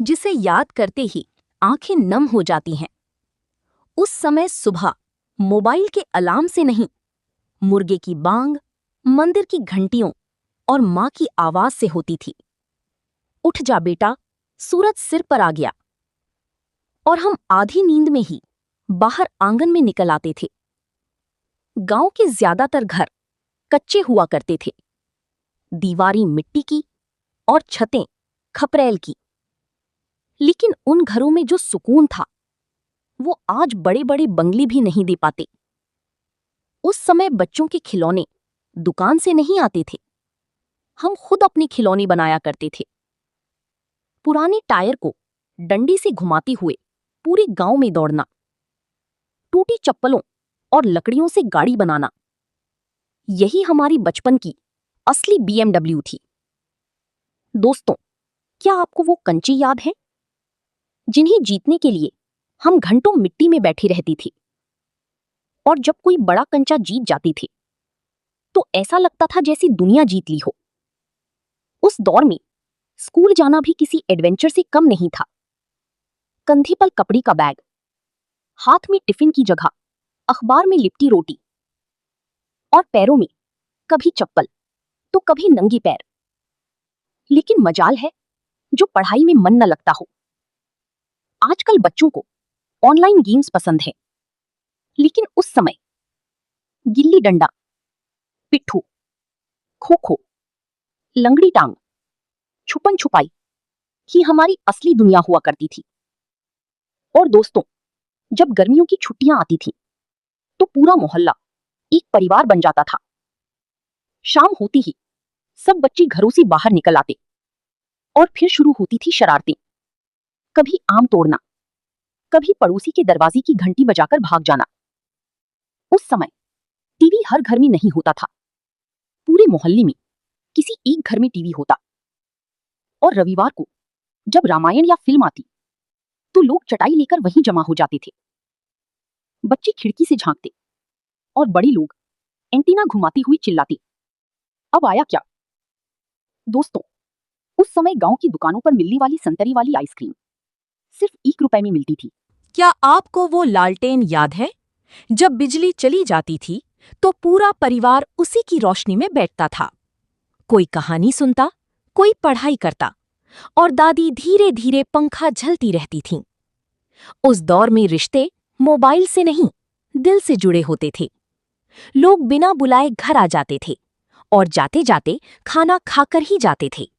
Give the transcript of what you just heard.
जिसे याद करते ही आंखें नम हो जाती हैं। उस समय सुबह मोबाइल के अलार्म से नहीं, मुर्गे की बांग, मंदिर की घंटियों और माँ की आवाज से होती थी। उठ जा बेटा, सूरज सिर पर आ गया। और हम आधी नींद में ही बाहर आंगन में निकल आते थे। गांव के ज्यादातर घर कच्चे हुआ करते थे, दीवारें मिट्टी की और छतें खपरेल की। लेकिन उन घरों में जो सुकून था वो आज बड़े बड़े बंगले भी नहीं दे पाते। उस समय बच्चों के खिलौने दुकान से नहीं आते थे, हम खुद अपने खिलौने बनाया करते थे। पुराने टायर को डंडे से घुमाते हुए पूरे गांव में दौड़ना, टूटी चप्पलों और लकड़ियों से गाड़ी बनाना, यही हमारी बचपन की असली BMW थी। दोस्तों, क्या आपको वो कंचे याद हैं जिन्हें जीतने के लिए हम घंटों मिट्टी में बैठी रहती थी? और जब कोई बड़ा कंचा जीत जाती थी तो ऐसा लगता था जैसे दुनिया जीत ली हो। उस दौर में स्कूल जाना भी किसी एडवेंचर से कम नहीं था। कंधे पर कपड़े का बैग, हाथ में टिफिन की जगह अखबार में लिपटी रोटी और पैरों में कभी चप्पल तो कभी नंगे पैर। लेकिन मजाल है जो पढ़ाई में मन न लगता हो। आजकल बच्चों को ऑनलाइन गेम्स पसंद है, लेकिन उस समय गिल्ली डंडा, पिट्ठू, खो खो, लंगड़ी टांग, छुपन छुपाई ही हमारी असली दुनिया हुआ करती थी। और दोस्तों, जब गर्मियों की छुट्टियां आती थी तो पूरा मोहल्ला एक परिवार बन जाता था। शाम होती ही सब बच्चे घरों से बाहर निकल आते और फिर शुरू होती थी शरारतें। कभी आम तोड़ना, कभी पड़ोसी के दरवाजे की घंटी बजाकर भाग जाना। उस समय टीवी हर घर में नहीं होता था, पूरे मोहल्ले में किसी एक घर में टीवी होता। और रविवार को जब रामायण या फिल्म आती तो लोग चटाई लेकर वहीं जमा हो जाते थे। बच्चे खिड़की से झांकते और बड़े लोग एंटीना घुमाते हुए चिल्लाते, अब आया क्या? दोस्तों, उस समय गांव की दुकानों पर मिलने वाली संतरी वाली आइसक्रीम सिर्फ ₹1 में मिलती थी। क्या आपको वो लालटेन याद है जब बिजली चली जाती थी तो पूरा परिवार उसी की रोशनी में बैठता था? कोई कहानी सुनता, कोई पढ़ाई करता और दादी धीरे धीरे पंखा झलती रहती थीं। उस दौर में रिश्ते मोबाइल से नहीं, दिल से जुड़े होते थे। लोग बिना बुलाए घर आ जाते थे और जाते जाते खाना खाकर ही जाते थे।